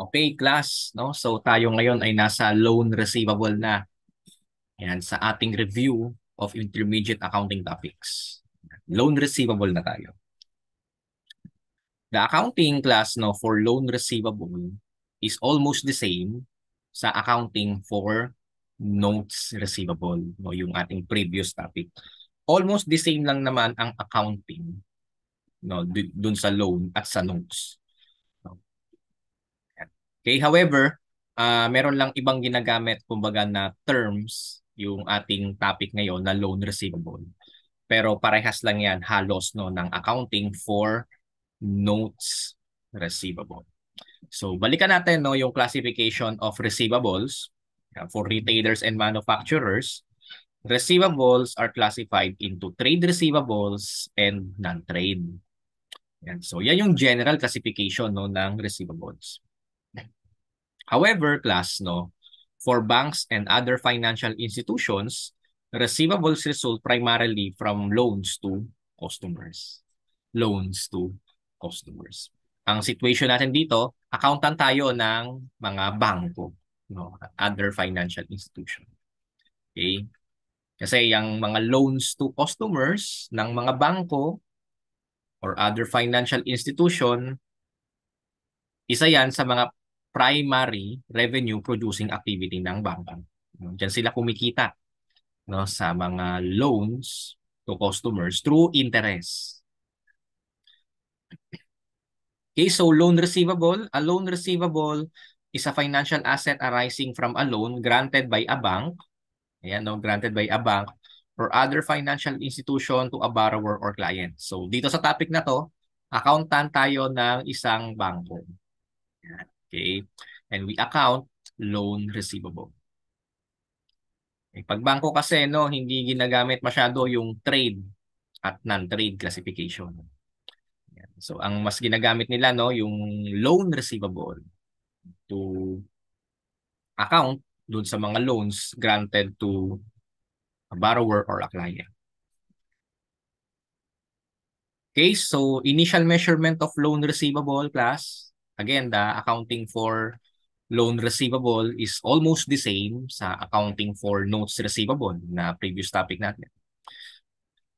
Okay, class, no? So tayo ngayon ay nasa loan receivable na. Yan, sa ating review of intermediate accounting topics. Loan receivable na tayo. The accounting class no for loan receivable is almost the same sa accounting for notes receivable, no, yung ating previous topic. Almost the same lang naman ang accounting, no, dun sa loan at sa notes. Okay, however, meron lang ibang ginagamit kumbaga na terms yung ating topic ngayon na loan receivable. Pero parehas lang yan halos no ng accounting for notes receivable. So balikan natin no yung classification of receivables for retailers and manufacturers. Receivables are classified into trade receivables and non-trade. Yan. So yan yung general classification no ng receivables. However, class, no, for banks and other financial institutions, receivables result primarily from loans to customers. Loans to customers. Ang situation natin dito, accountant tayo ng mga bangko, no, other financial institution. Okay? Kasi yung mga loans to customers ng mga bangko or other financial institution, isa yan sa mga primary revenue producing activity ng bangko. Diyan sila kumikita no, sa mga loans to customers through interest. Okay, so loan receivable. A loan receivable is a financial asset arising from a loan granted by a bank. Ayan, no, granted by a bank or other financial institution to a borrower or client. So dito sa topic na to, accountant tayo ng isang bangko. Okay? And we account loan receivable. Okay. Pag bangko kasi, no, hindi ginagamit masyado yung trade at non-trade classification. So, ang mas ginagamit nila, no, yung loan receivable to account dun sa mga loans granted to a borrower or a client. Okay, so initial measurement of loan receivable class. Again, the accounting for loan receivable is almost the same sa accounting for notes receivable na previous topic natin.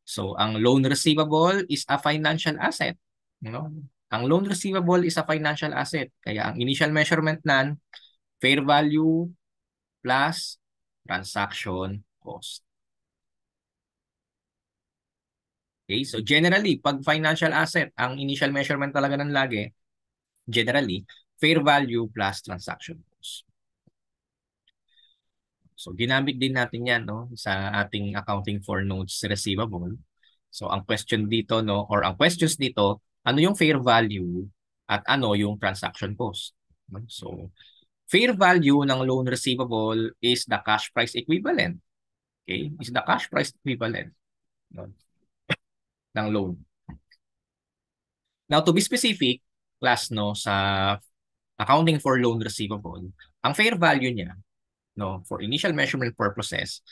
So, ang loan receivable is a financial asset. No? Ang loan receivable is a financial asset. Kaya ang initial measurement nan, fair value plus transaction cost. Okay, so generally, pag financial asset, ang initial measurement talaga ng lagi, generally, fair value plus transaction cost. So ginamit din natin yan no, sa ating accounting for notes receivable. So ang question dito no, or ang questions dito, ano yung fair value at ano yung transaction cost. So fair value ng loan receivable is the cash price equivalent. Okay? Is the cash price equivalent no, ng loan. Now to be specific, class no sa accounting for loan receivable, ang fair value niya no for initial measurement purposes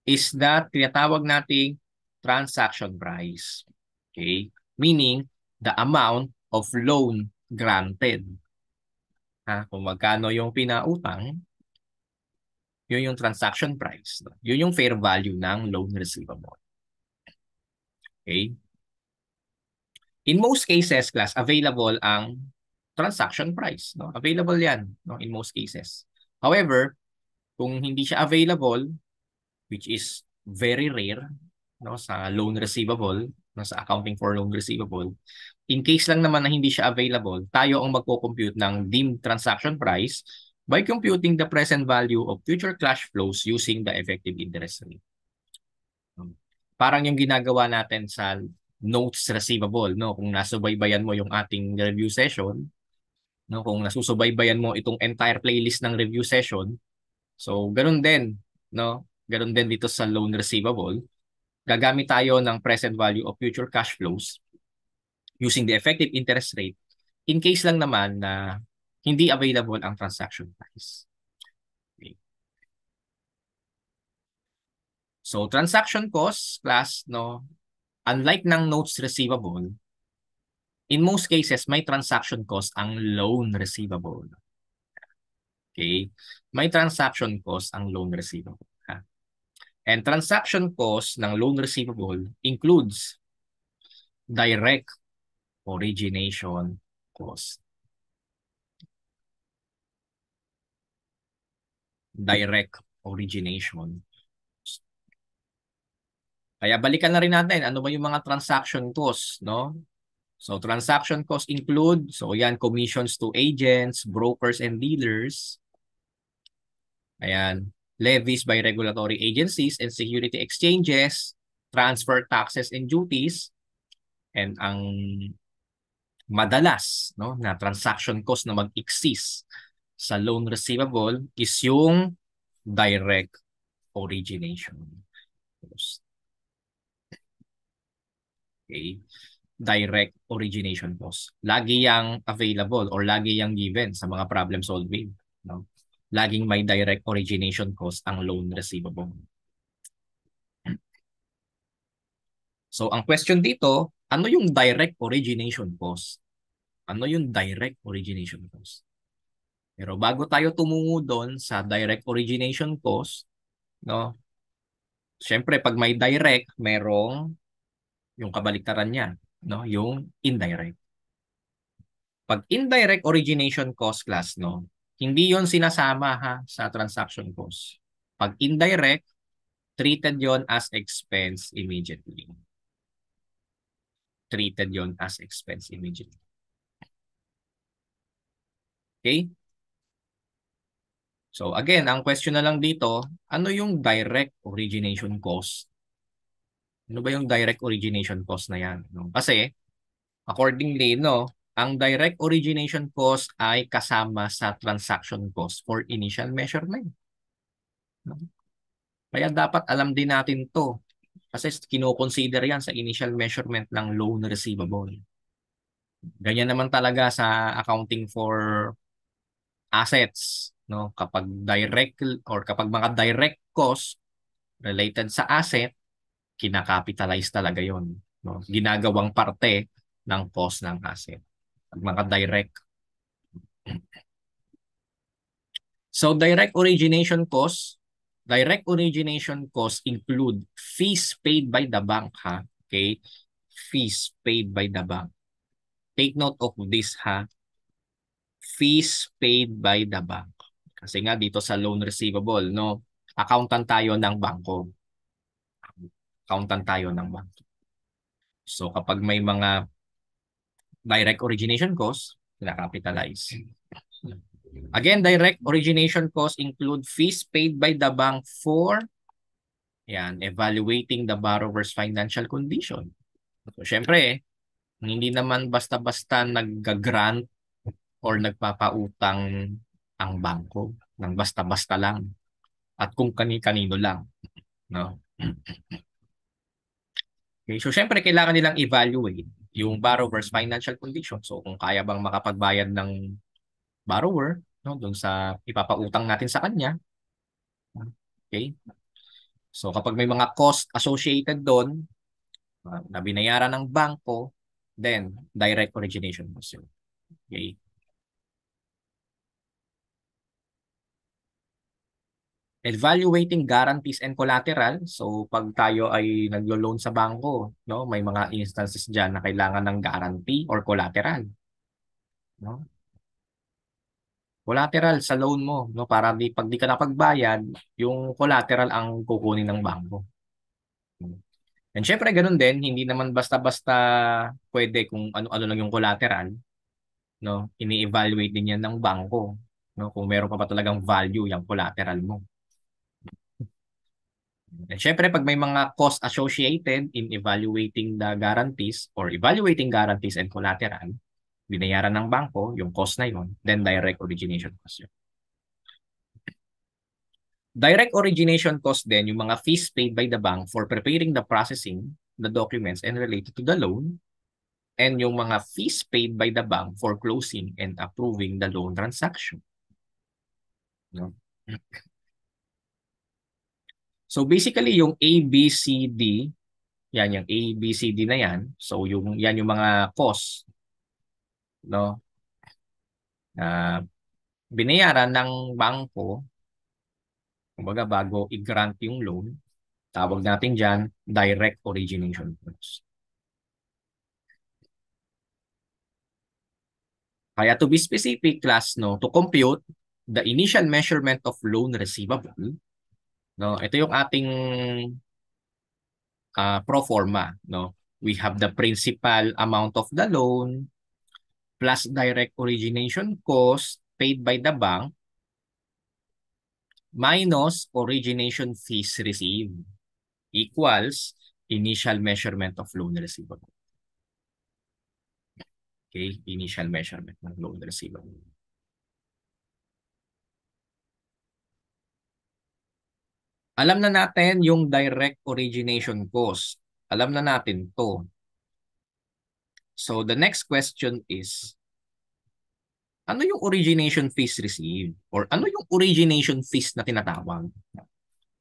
is that tinatawag nating transaction price. Okay? Meaning the amount of loan granted. Kung magkano yung pinautang, yun yung transaction price. No? Yun yung fair value ng loan receivable. Okay? In most cases, class, available ang transaction price. No? Available yan no? In most cases. However, kung hindi siya available, which is very rare no, sa loan receivable, no, sa accounting for loan receivable, in case lang naman na hindi siya available, tayo ang magko-compute ng deemed transaction price by computing the present value of future cash flows using the effective interest rate. Parang yung ginagawa natin sa notes receivable, no? Kung nasubaybayan mo yung ating review session, no? Kung nasusubaybayan mo itong entire playlist ng review session, so ganun din, no? Ganun din dito sa loan receivable. Gagamit tayo ng present value of future cash flows using the effective interest rate in case lang naman na hindi available ang transaction price. Okay. So transaction costs class no, unlike ng notes receivable, in most cases may transaction cost ang loan receivable. Okay? May transaction cost ang loan receivable. Ha? And transaction cost ng loan receivable includes direct origination cost. Direct origination. Kaya balikan na rin natin, ano ba yung mga transaction costs, no? So transaction costs include, so yan, commissions to agents, brokers, and dealers. Ayan, levies by regulatory agencies and security exchanges, transfer taxes and duties, and ang madalas, no, na transaction cost na mag-exist sa loan receivable is yung direct origination cost. Okay? Direct origination cost. Lagi yang available or lagi yang given sa mga problem solving. No? Laging may direct origination cost ang loan receivable. So, ang question dito, ano yung direct origination cost? Ano yung direct origination cost? Pero bago tayo tumungo doon sa direct origination cost, no? Siyempre, pag may direct, merong yung kabaliktaran niya, no? Yung indirect. Pag indirect origination cost class, no? Hindi yon sinasama ha sa transaction cost. Pag indirect, treated yon as expense immediately. Treated yon as expense immediately. Okay? So again, ang question na lang dito, ano yung direct origination cost? Ano ba yung direct origination cost na yan? No? Kasi, accordingly, no, ang direct origination cost ay kasama sa transaction cost for initial measurement. No? Kaya dapat alam din natin to. Kasi kino-consider yan sa initial measurement ng loan receivable. Ganyan naman talaga sa accounting for assets. No? Kapag direct or kapag mga direct cost related sa asset, kinakapitalize talaga yon. No? Ginagawang parte ng cost ng asset. Pag mga direct. So direct origination costs include fees paid by the bank, ha? Okay? Fees paid by the bank. Take note of this, ha? Fees paid by the bank. Kasi nga dito sa loan receivable, no? Accountant tayo ng bangko. Accountant tayo ng bangko. So kapag may mga direct origination costs, kinakapitalize. Again, direct origination costs include fees paid by the bank for evaluating the borrower's financial condition. So, syempre, hindi naman basta-basta nag-grant or nagpapautang ang bangko ng basta-basta lang at kung kani-kanino lang. No? Okay, so, syempre, kailangan nilang evaluate yung borrower's financial condition. So, kung kaya bang makapagbayad ng borrower, no, doon sa ipapautang natin sa kanya. Okay? So, kapag may mga cost associated doon, na binayaran ng bangko, then direct origination cost yun. Okay? Evaluating guarantees and collateral. So, pag tayo ay naglo-loan sa bangko, no, may mga instances diyan na kailangan ng guarantee or collateral, no? Collateral sa loan mo, no, para pag di ka napagbayad, yung collateral ang kukunin ng bangko. And syempre ganun din, hindi naman basta-basta pwede kung ano-ano lang yung collateral, no? Ini-evaluate din yan ng bangko, no? Kung meron pa ba talagang value yung collateral mo. And syempre, pag may mga cost associated in evaluating the guarantees or evaluating guarantees and collateral, binayaran ng bangko, yung cost na yun, then direct origination cost yun. Direct origination cost din, yung mga fees paid by the bank for preparing the processing, the documents, and related to the loan, and yung mga fees paid by the bank for closing and approving the loan transaction. No? So basically, yung A, B, C, D, yan, yung A, B, C, D na yan. So yan yung mga cost, no? binayaran ng bangko, kumbaga bago i-grant yung loan, tawag natin dyan, direct origination cost. Kaya to be specific, class, no, to compute the initial measurement of loan receivable, no, ito yung ating pro forma, no. We have the principal amount of the loan plus direct origination cost paid by the bank minus origination fees received equals initial measurement of loan receivable. Okay, initial measurement ng loan receivable. Alam na natin yung direct origination cost. Alam na natin to. So the next question is, ano yung origination fees received? Or ano yung origination fees na tinatawag?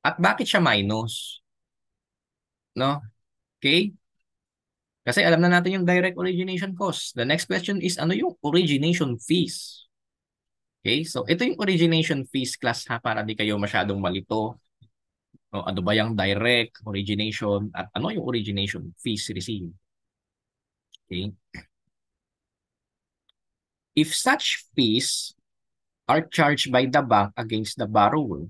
At bakit siya minus? No? Okay? Kasi alam na natin yung direct origination cost. The next question is, ano yung origination fees? Okay? So ito yung origination fees class ha, para di kayo masyadong malito. No, ano ba yung direct origination at ano yung origination fees received? Okay? If such fees are charged by the bank against the borrower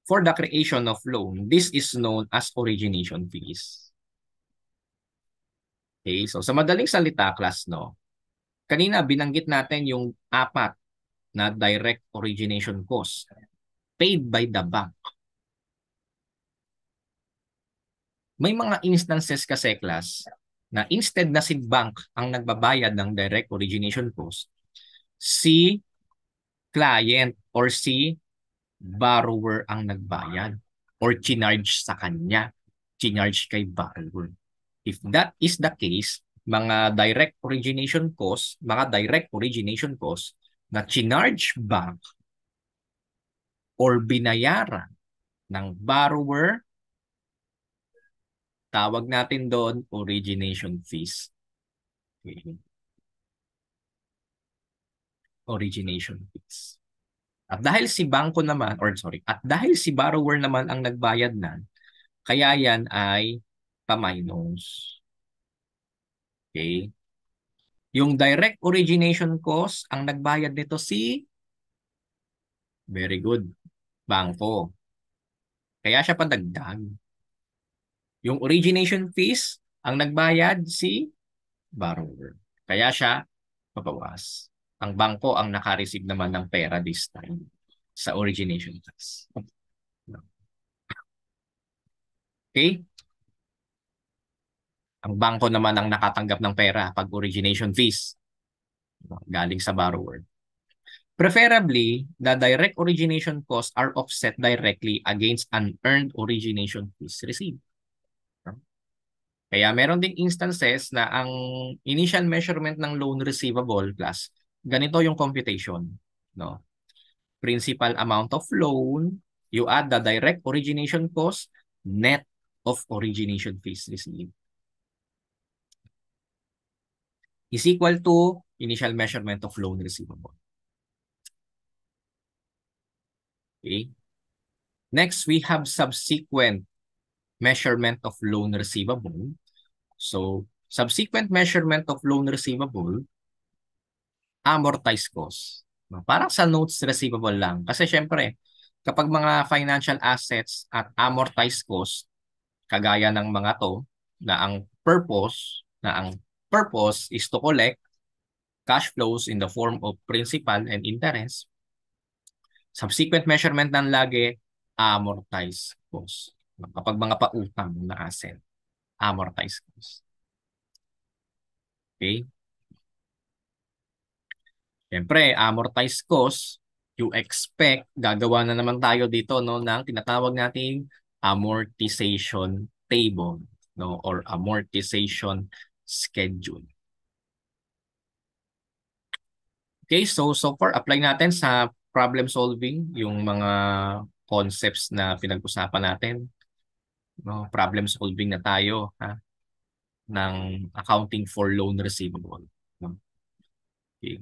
for the creation of loan, this is known as origination fees. Okay, so sa madaling salita, class, no, kanina binanggit natin yung apat na direct origination cost paid by the bank. May mga instances kasi, class, na instead na si bank ang nagbabayad ng direct origination cost, si client or si borrower ang nagbayad or chinarge sa kanya, chinarge kay borrower. If that is the case, mga direct origination costs na chinarge bank or binayaran ng borrower, tawag natin doon origination fees. Okay. Origination fees. At dahil si bangko naman, at dahil si borrower naman ang nagbayad na, kaya yan ay pa-minus. Okay? Yung direct origination cost, ang nagbayad nito si, very good, bangko. Kaya siya padagdag. Yung origination fees, ang nagbayad si borrower. Kaya siya pabawas. Ang bangko ang naka-receive naman ng pera this time sa origination fees. Okay? Ang bangko naman ang nakatanggap ng pera pag origination fees galing sa borrower. Preferably, the direct origination costs are offset directly against unearned origination fees received. Kaya meron ding instances na ang initial measurement ng loan receivable plus ganito yung computation, no? Principal amount of loan, you add the direct origination cost net of origination fees received is equal to initial measurement of loan receivable. Okay? Next, we have subsequent measurement of loan receivable. So, subsequent measurement of loan receivable, amortized cost. Parang sa notes receivable lang. Kasi syempre, kapag mga financial assets at amortized cost, kagaya ng mga to, na ang purpose is to collect cash flows in the form of principal and interest, subsequent measurement ng lagi, amortized cost. Kapag mga pautang na asset, amortized cost. Okay? Siyempre, amortized cost, you expect, gagawa na naman tayo dito no, ng tinatawag nating amortization table, no, or amortization schedule. Okay, so far apply natin sa problem solving yung mga concepts na pinag-usapan natin. No, problem solving na tayo ha, ng accounting for loan receivable. No? Okay.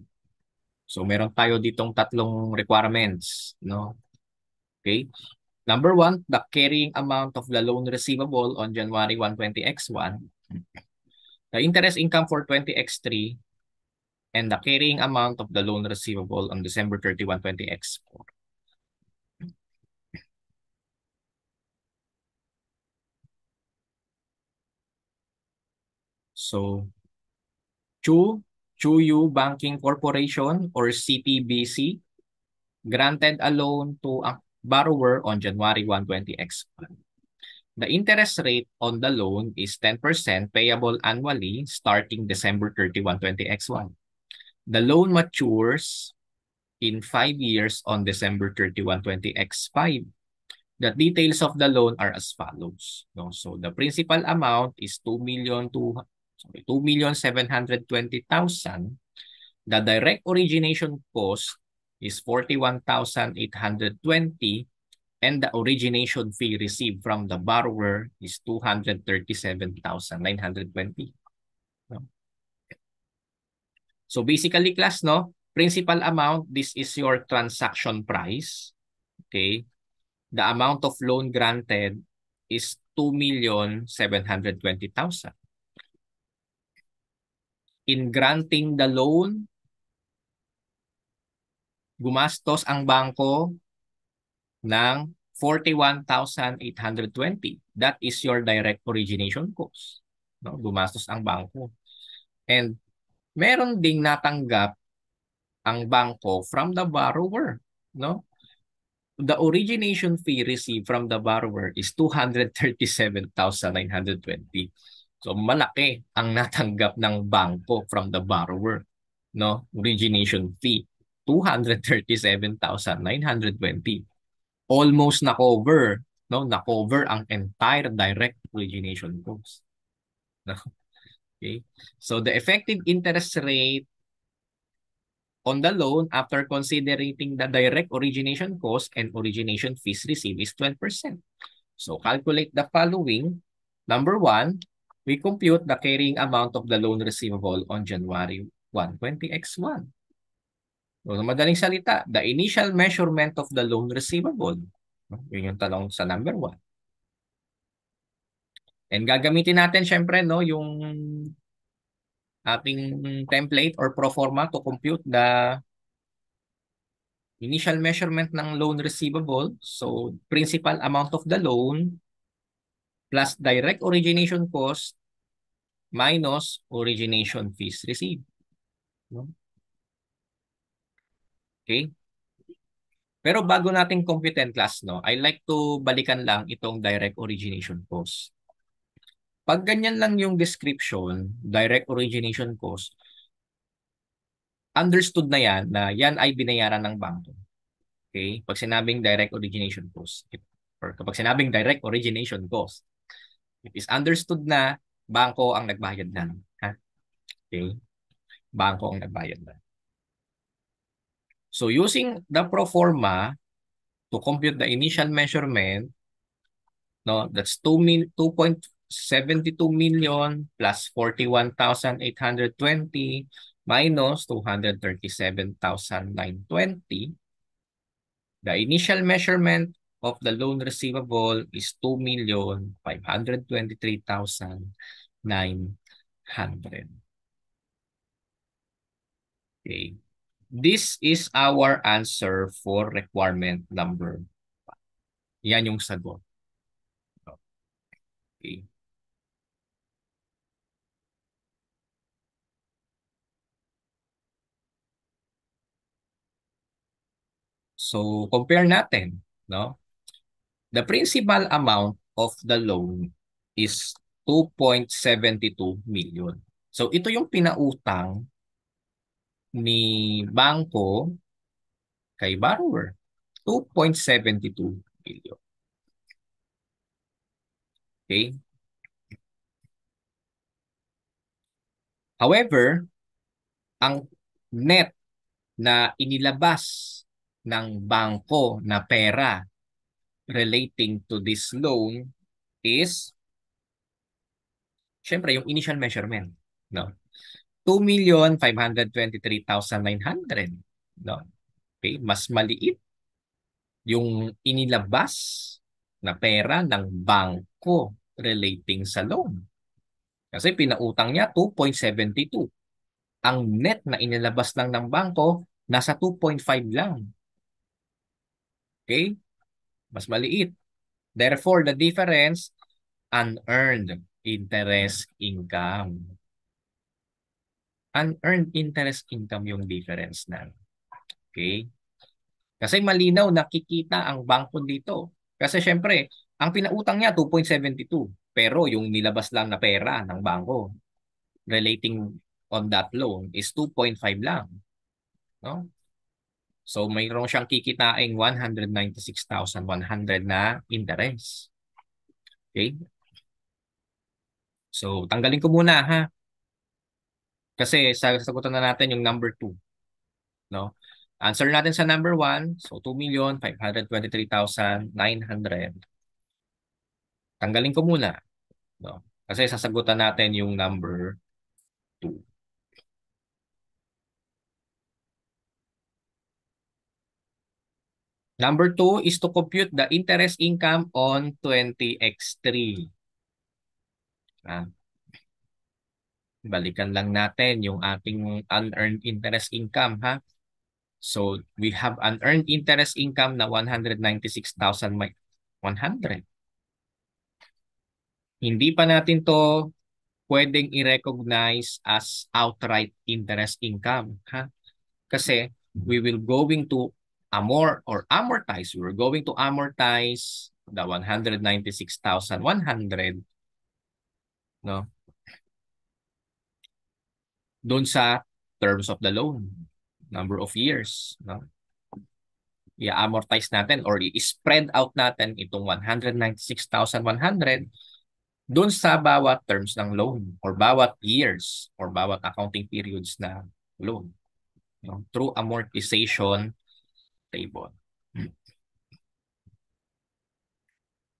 So meron tayo ditong tatlong requirements, no? Okay? Number one, the carrying amount of the loan receivable on January 1, 20X1, the interest income for 20X3, and the carrying amount of the loan receivable on December 31, 20X4. So, Chuyu Banking Corporation or CPBC granted a loan to a borrower on January 1, 20X1. The interest rate on the loan is 10% payable annually starting December 31, 20X1. The loan matures in 5 years on December 31, 20X5. The details of the loan are as follows. No? So the principal amount is 2,720,000. The direct origination cost is 41,820 and the origination fee received from the borrower is 237,920. No? So basically class, no? Principal amount, this is your transaction price. Okay? The amount of loan granted is 2,720,000. In granting the loan, gumastos ang bangko ng 41,820. That is your direct origination cost. No? Gumastos ang bangko. And meron ding natanggap ang bangko from the borrower. No? The origination fee received from the borrower is 237,920. So malaki ang natanggap ng bangko from the borrower, no? Origination fee 237,920. Almost na-cover, no? Na-cover ang entire direct origination cost. No? Okay? So the effective interest rate on the loan after considering the direct origination cost and origination fees received is 12%. So calculate the following. Number one, we compute the carrying amount of the loan receivable on January 1, 20X1. So, madaling salita, the initial measurement of the loan receivable. Yun yung tanong sa number 1. And gagamitin natin syempre no, yung ating template or pro forma to compute the initial measurement ng loan receivable. So, principal amount of the loan plus direct origination cost minus origination fees received. No? Okay? Pero bago natin compute and class, no, I like to balikan lang itong direct origination cost. Pag ganyan lang yung description, direct origination cost, understood na yan ay binayaran ng bangko. Okay? Pag sinabing direct origination cost, or kapag sinabing direct origination cost, it is understood na bangko ang nagbayad na. Ha? Okay? Bangko ang nagbayad na. So using the pro forma to compute the initial measurement, no, that's 2.72 million plus 41,820 minus 237,920. The initial measurement of the loan receivable is 2,523,900. Okay. This is our answer for requirement number 1. Yan yung sagot. Okay. So, compare natin, no? The principal amount of the loan is 2.72 million. So, ito yung pinautang ni bangko kay borrower. 2.72 million. Okay? However, ang net na inilabas ng bangko na pera relating to this loan is syempre yung initial measurement, no? 2,523,900. No? Okay? Mas maliit yung inilabas na pera ng bangko relating sa loan. Kasi pinautang niya 2.72. Ang net na inilabas lang ng bangko, nasa 2.5 lang. Okay? Mas maliit. Therefore, the difference, unearned interest income. Unearned interest income yung difference na. Okay? Kasi malinaw nakikita ang bangko dito. Kasi syempre, ang pinautang niya 2.72. Pero yung nilabas lang na pera ng bangko relating on that loan is 2.5 lang. No? So mayroon siyang kikitain 196,100 na interest. Okay? So tanggalin ko muna ha. Kasi sasagutan na natin yung number 2. No? Answer natin sa number 1. So 2,523,900. Tanggalin ko muna. No? Kasi sasagutan natin yung number 2. Number 2 is to compute the interest income on 20x3. Ah, balikan lang natin yung ating unearned interest income ha. So we have unearned interest income na 196,100. Hindi pa natin to pwedeng i-recognize as outright interest income ha. Kasi we will going to amortize. We're going to amortize the 196,100 no doon sa terms of the loan, number of years, no? I-amortize natin or i-spread out natin itong 196,100 doon sa bawat terms ng loan or bawat years or bawat accounting periods na loan, no? Through amortization table.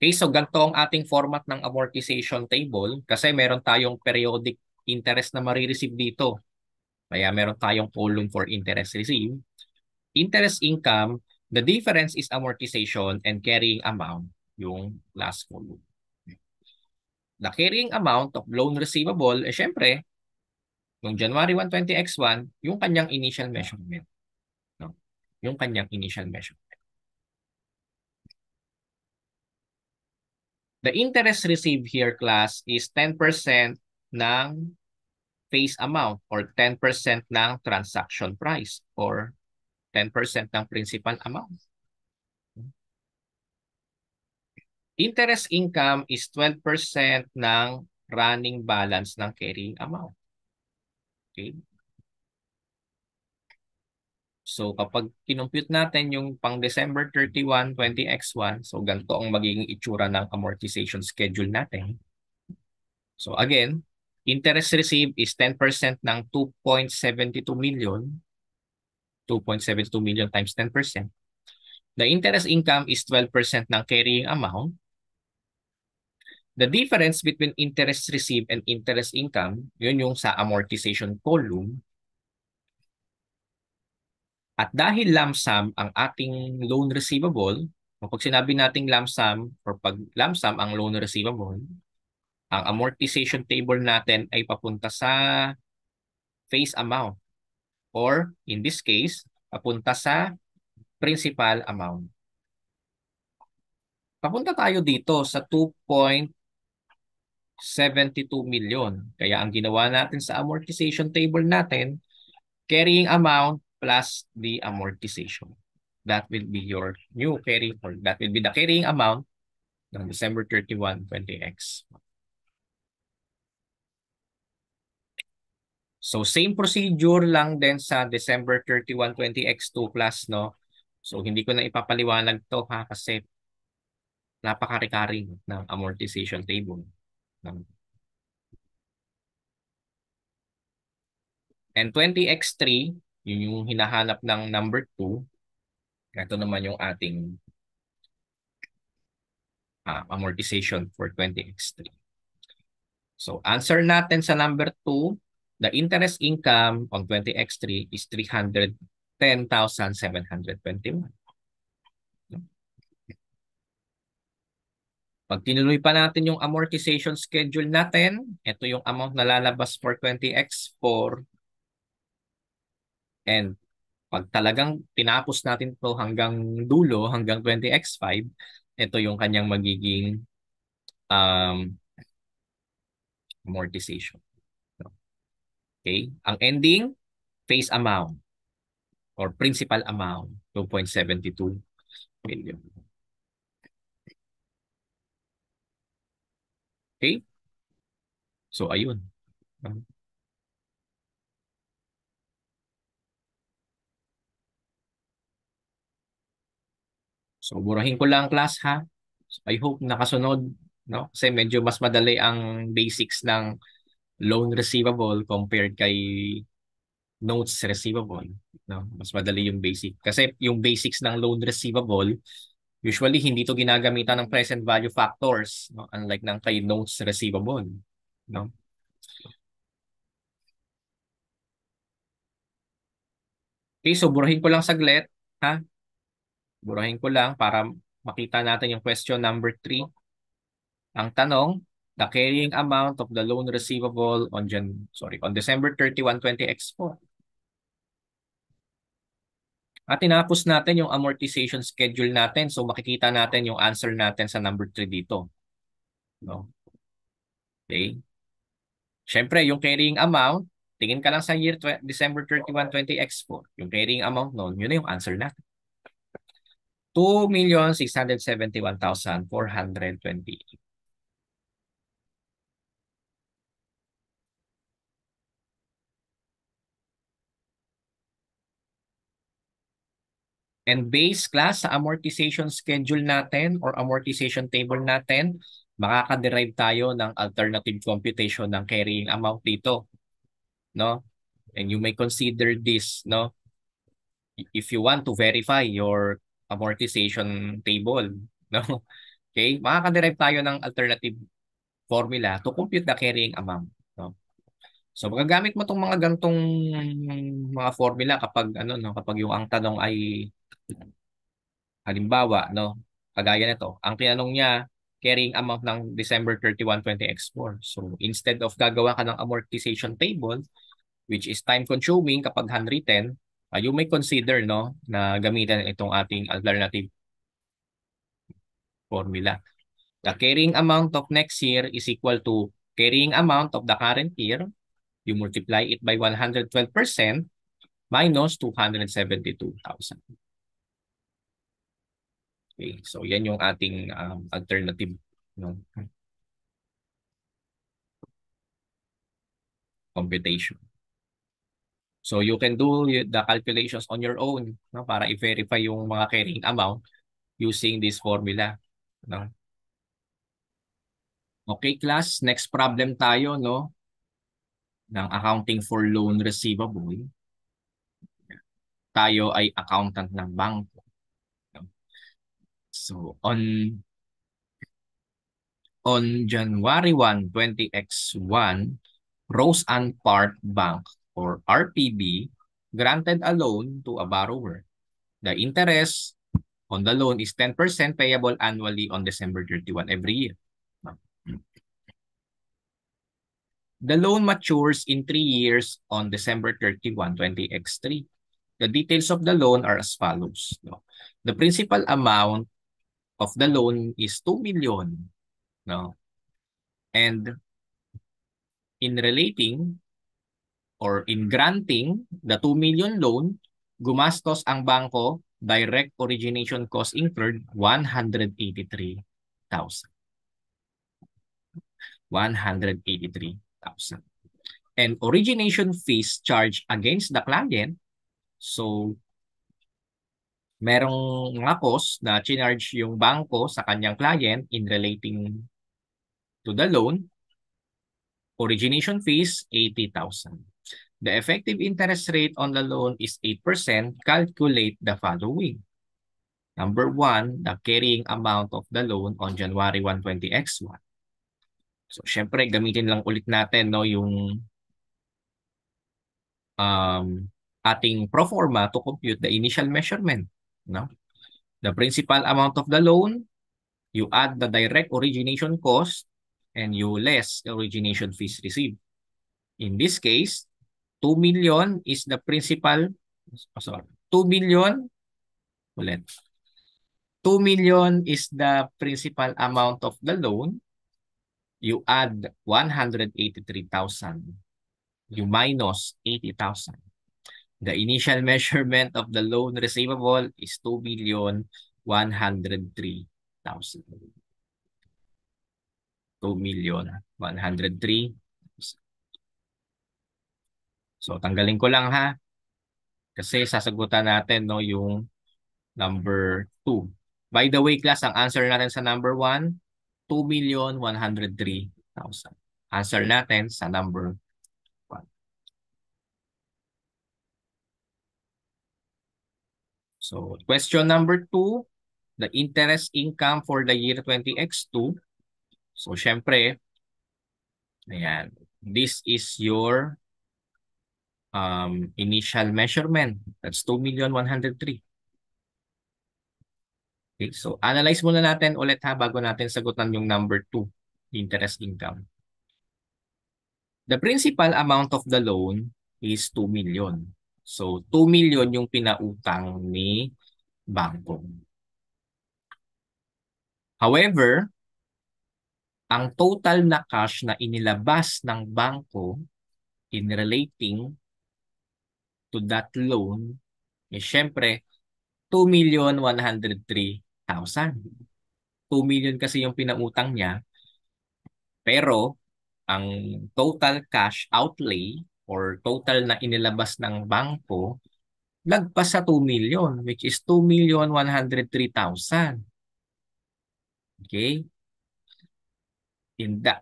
Okay, so ganito ang ating format ng amortization table kasi meron tayong periodic interest na marireceive dito. Kaya meron tayong column for interest received. Interest income, the difference is amortization and carrying amount, yung last column. The carrying amount of loan receivable, syempre, noong January 1, 20X1, yung kanyang initial measurement. No? Yung kanyang initial measurement. The interest received here, class, is 10% ng face amount or 10% ng transaction price or 10% ng principal amount. Interest income is 12% ng running balance ng carrying amount. Okay? So kapag kinumpute natin yung pang December 31, 20X1, so ganito ang magiging itsura ng amortization schedule natin. So again, interest received is 10% ng 2.72 million. 2.72 million times 10%. The interest income is 12% ng carrying amount. The difference between interest received and interest income, yun yung sa amortization column. At dahil lump sum ang ating loan receivable, kapag sinabi nating lump sum or pag lump sum ang loan receivable, ang amortization table natin ay papunta sa face amount or in this case, papunta sa principal amount. Papunta tayo dito sa 2.72 million. Kaya ang ginawa natin sa amortization table natin, carrying amount plus the amortization. That will be your new carrying or that will be the carrying amount ng December 31, 20X. So same procedure lang din sa December 31, 20X2 plus, no? So hindi ko na ipapaliwanag to ha kasi napaka-recurring ng amortization table. And 20X3, yun yung hinahanap ng number 2. Ito naman yung ating amortization for 20X3. So answer natin sa number 2, the interest income on 20X3 is 310,000. 10,721. Pag tinuloy pa natin yung amortization schedule natin, ito yung amount na lalabas for 20x4. And pag talagang tinapos natin to hanggang dulo, hanggang 20x5, ito yung kanyang magiging um, amortization. Okay? Ang ending, face amount or principal amount, 2.72 million. Okay? So, ayun. So, burahin ko lang class ha. So, I hope nakasunod, no? Kasi medyo mas madali ang basics ng loan receivable compared kay notes receivable, no? Mas madali yung basic. Kasi yung basics ng loan receivable, usually hindi to ginagamitan ng present value factors, no? Unlike ng kay notes receivable, no? Okay, so burahin ko lang saglit, ha? Burahin ko lang para makita natin yung question number 3. Ang tanong, the carrying amount of the loan receivable on December 31, 2024. At tinapos natin yung amortization schedule natin. So makikita natin yung answer natin sa number 3 dito. No? Okay? Siyempre, yung carrying amount, tingin ka lang sa year December 31, 20x4. Yung carrying amount noon, yun na yung answer natin. 2,671,420. And base class sa amortization schedule natin or amortization table natin, makaka-derive tayo ng alternative computation ng carrying amount dito, no? And you may consider this, no? If you want to verify your amortization table, no? Okay? Makaka-derive tayo ng alternative formula to compute the carrying amount, no? So magagamit mo tong mga gantong mga formula kapag ano no, kapag yung ang tanong ay halimbawa, no, kagaya nito, ang tinanong niya, carrying amount ng December 31, 20x4. So, instead of gagawa ka ng amortization table, which is time-consuming kapag handwritten, you may consider, no, na gamitin itong ating alternative formula. The carrying amount of next year is equal to carrying amount of the current year. You multiply it by 112% minus 272,000. Okay, so yan yung ating alternative, no, computation. So you can do the calculations on your own, no, para i-verify yung mga carrying amount using this formula, no. Okay class, next problem tayo, no, ng accounting for loan receivable. Tayo ay accountant ng bangko, no? So on January 1, 20x1, Rose Ann Park Bank or RPB granted a loan to a borrower. The interest on the loan is 10% payable annually on December 31 every year. The loan matures in 3 years on December 31, 20x3. The details of the loan are as follows. No? The principal amount of the loan is 2 million. No? And in relating or in granting the 2 million loan, gumastos ang bangko, direct origination cost incurred 183,000. 183,000. And origination fees charged against the client. So, merong mga cost na charge yung bangko sa kanyang client in relating to the loan. Origination fees, 80,000. The effective interest rate on the loan is 8%. Calculate the following. Number 1, the carrying amount of the loan on January 1, 20x1. So, syempre, gamitin lang ulit natin no, yung ating pro forma to compute the initial measurement. No? The principal amount of the loan, you add the direct origination cost, and you less origination fees received. In this case, 2 million is the principal, sorry, 2 million, ulit. 2 million is the principal amount of the loan. You add 183,000. You minus 80,000. The initial measurement of the loan receivable is 2,103,000. 2,103,000. So, tanggalin ko lang ha. Kasi sasagutan natin no, yung number 2. By the way, class, ang answer natin sa number 1, 2,103,000. Answer natin sa number 1. So, question number 2, the interest income for the year 20x2. So, syempre, ayan, this is your initial measurement. That's 2,103,000. Okay, so analyze muna natin ulit ha bago natin sagutan yung number 2, interest income. The principal amount of the loan is 2 million. So 2 million yung pinautang ni bangko. However, ang total na cash na inilabas ng bangko in relating to that loan is syempre 2,103,000. 2 million kasi yung pinautang niya, pero ang total cash outlay or total na inilabas ng bangko lagpas sa 2 million, which is 2,103,000. Okay?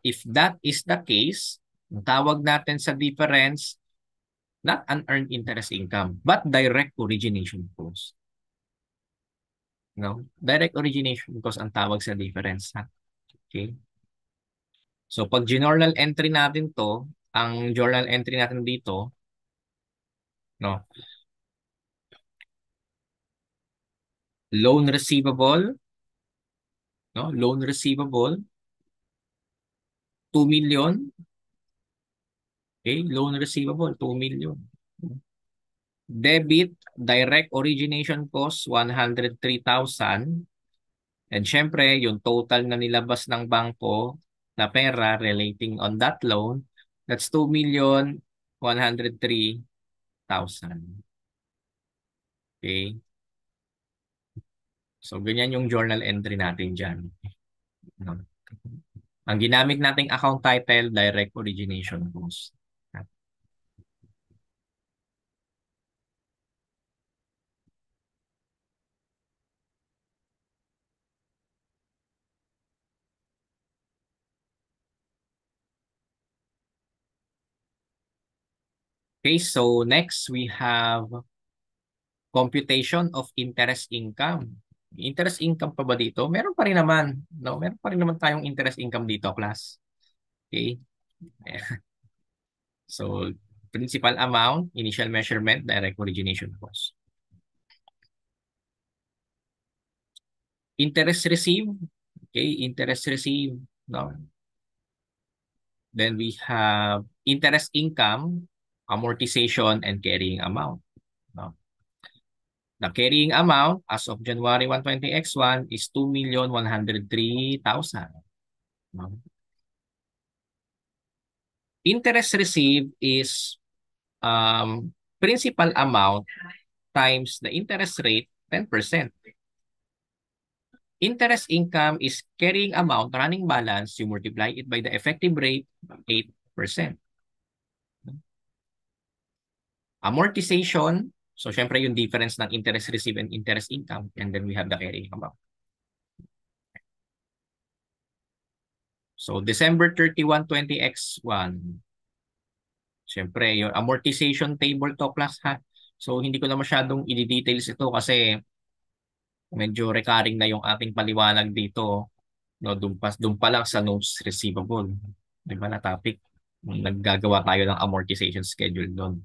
If that is the case, ang tawag natin sa difference, not unearned interest income, but direct origination cost. No? Direct origination cost ang tawag sa difference. Ha? Okay? So, pag journal entry natin to, ang journal entry natin dito, no? Loan receivable, no? Loan receivable, 2 million. Okay, loan receivable, 2 million. Debit, direct origination cost, 103,000. And syempre, yung total na nilabas ng bangko na pera relating on that loan, that's 2,103,000. Okay? So, ganyan yung journal entry natin dyan. No? Ang ginamit nating account title, direct origination cost. Okay, so next we have computation of interest income. Interest income pa ba dito? Meron pa rin naman. No? Meron pa rin naman tayong interest income dito, class. Okay? So, principal amount, initial measurement, direct origination cost. Interest received. Okay, interest received. No? Then we have interest income, amortization, and carrying amount. No? The carrying amount as of January 1, 20X1 is 2,103,000. No? Interest received is principal amount times the interest rate, 10%. Interest income is carrying amount, running balance, you multiply it by the effective rate, 8%. Amortization, so syempre yung difference ng interest received and interest income, and then we have the carrying amount. So December 31, 20X1, syempre yung amortization table to class ha. So hindi ko na masyadong i-details ito kasi medyo recurring na yung ating paliwanag dito. No, doon pa lang sa notes receivable. Di ba na topic? Naggagawa tayo ng amortization schedule doon.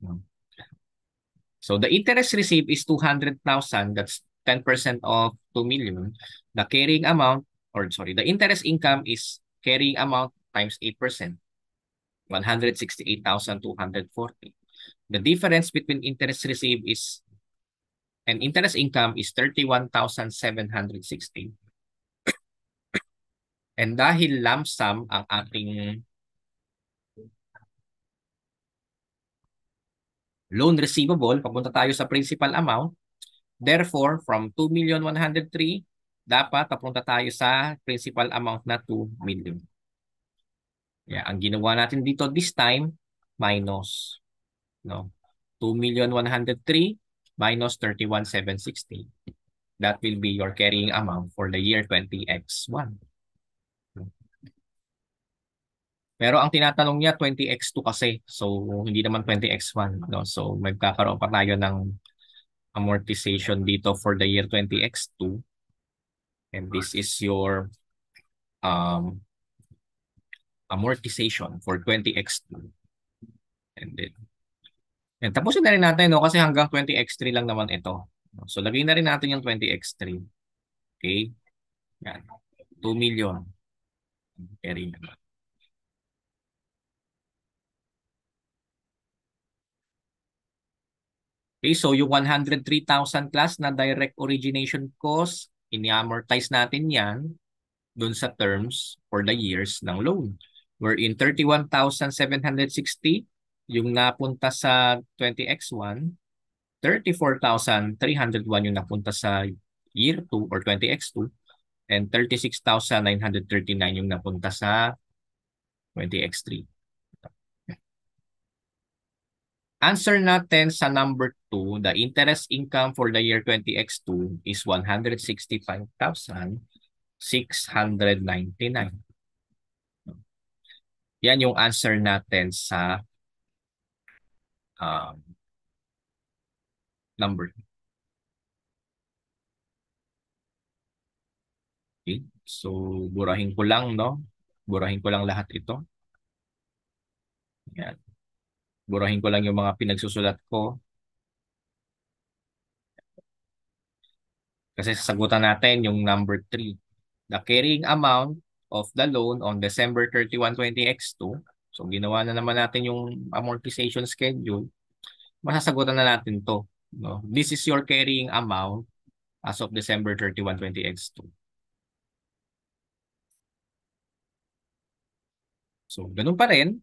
No? So the interest received is 200,000. That's 10% of 2 million. The carrying amount, or sorry, the interest income is carrying amount times 8%, 168,240. The difference between interest received is and interest income is 31,760. And dahil lump sum ang ating loan receivable, papunta tayo sa principal amount. Therefore, from 2,103,000, dapat papunta tayo sa principal amount na 2 million. Yeah, ang ginawa natin dito this time, minus, no? 2,103,000 minus 31,760. That will be your carrying amount for the year 20X1. Pero ang tinatanong niya 20X2 kasi. So, hindi naman 20X1. No? So, magkakaroon pa tayo ng amortization dito for the year 20X2. And this is your amortization for 20X2. And tapusin na rin natin, no? Kasi hanggang 20X3 lang naman ito. So, lagay na rin natin yung 20X3. Okay? Yan. 2 million. Carry naman. Okay, so yung 103,000 plus na direct origination cost, ini-amortize natin yan dun sa terms for the years ng loan. Wherein 31,760 yung napunta sa 20X1, 34,301 yung napunta sa year 2 or 20X2, and 36,939 yung napunta sa 20X3. Answer natin sa number 2, the interest income for the year 20X2 is 165,699. Yan yung answer natin sa number 2. Okay. So, burahin ko lang, no? Burahin ko lang lahat ito. Yan. Burahin ko lang yung mga pinagsusulat ko. Kasi sasagutan natin yung number 3. The carrying amount of the loan on December 31, 20X2. So, ginawa na naman natin yung amortization schedule. Masasagutan na natin to. No? This is your carrying amount as of December 31, 20X2. So, ganun pa rin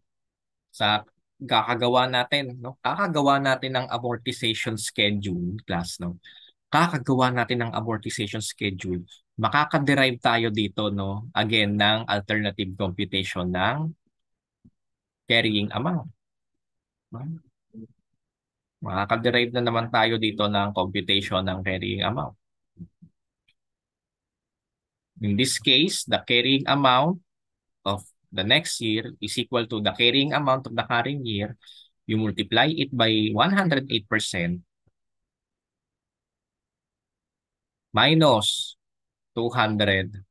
sa kakagawa natin. No? Kakagawa natin ng amortization schedule, class. No? Kakagawa natin ng amortization schedule. Makaka-derive tayo dito, no? Again, ng alternative computation ng carrying amount. Makaka-derive na naman tayo dito ng computation ng carrying amount. In this case, the carrying amount of the next year is equal to the carrying amount of the current year. You multiply it by 108% minus 200,000.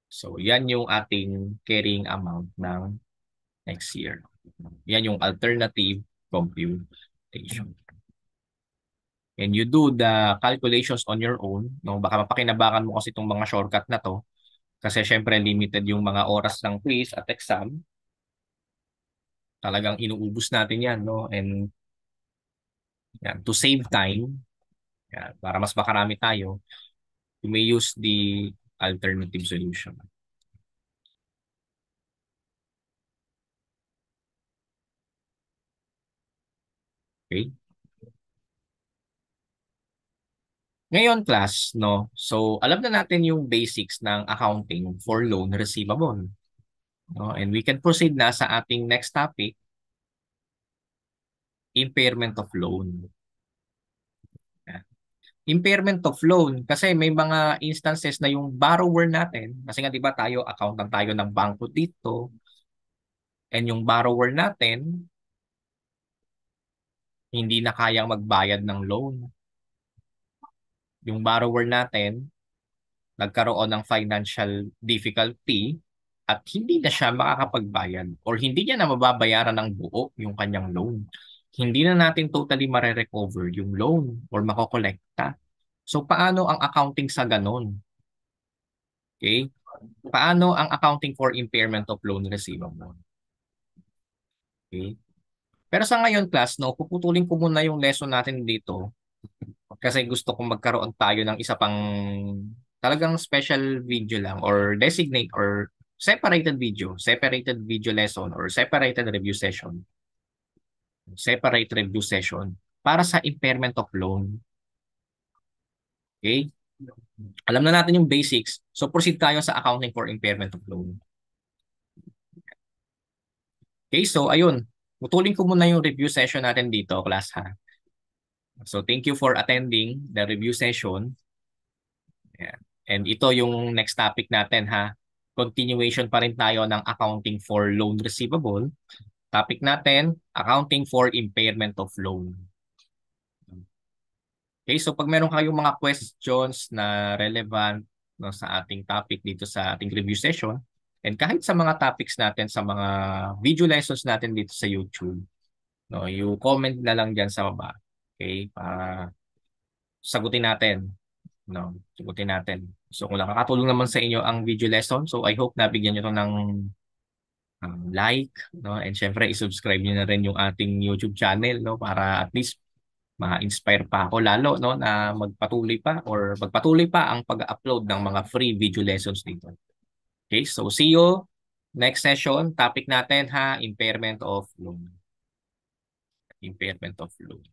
So, yan yung ating carrying amount ng next year. Yan yung alternative computation. And you do the calculations on your own. No? Baka mapakinabangan mo kasi itong mga shortcut na to. Kasi syempre limited yung mga oras ng quiz at exam. Talagang inuubos natin yan. No? And yan, to save time, yan, para mas makarami tayo, you may use the alternative solution. Okay? Ngayon, class, no? So, alam na natin yung basics ng accounting for loan receivable. No? And we can proceed na sa ating next topic, impairment of loan. Yan. Impairment of loan, kasi may mga instances na yung borrower natin, kasi nga 'di ba tayo, accountant tayo ng bangko dito, and yung borrower natin, hindi na kayang magbayad ng loan. Yung borrower natin, nagkaroon ng financial difficulty at hindi na siya makakapagbayad or hindi niya na mababayaran ng buo yung kanyang loan. hindi na natin totally mare-recover yung loan or makokolekta. So, paano ang accounting sa ganun? Okay? Paano ang accounting for impairment of loan receivable? Okay? Pero sa ngayon, class, no, puputulin ko muna yung lesson natin dito kasi gusto kong magkaroon tayo ng isa pang talagang special video lang or designate or separated video lesson or separated review session, separate review session para sa impairment of loan. Okay? Alam na natin yung basics. So proceed tayo sa accounting for impairment of loan. Okay, so ayun. Putulin ko muna yung review session natin dito, class ha. So thank you for attending the review session. Ayan. And ito yung next topic natin ha. Continuation pa rin tayo ng accounting for loan receivable. Topic natin, accounting for impairment of loan. Okay, so pag meron kayong mga questions na relevant no, sa ating topic dito sa ating review session, and kahit sa mga topics natin sa mga video lessons natin dito sa YouTube, no, you comment na lang diyan sa baba. Okay? Para sagutin natin, no? Sagutin natin. So kung nakakatulong naman sa inyo ang video lesson, so I hope nabigyan niyo to ng like, no? And syempre i-subscribe niyo na rin yung ating YouTube channel, no, para at least ma-inspire pa ako lalo, no, na magpatuloy pa ang pag-upload ng mga free video lessons dito. Okay, so see you next session. Topic natin ha, impairment of loan. Impairment of loan.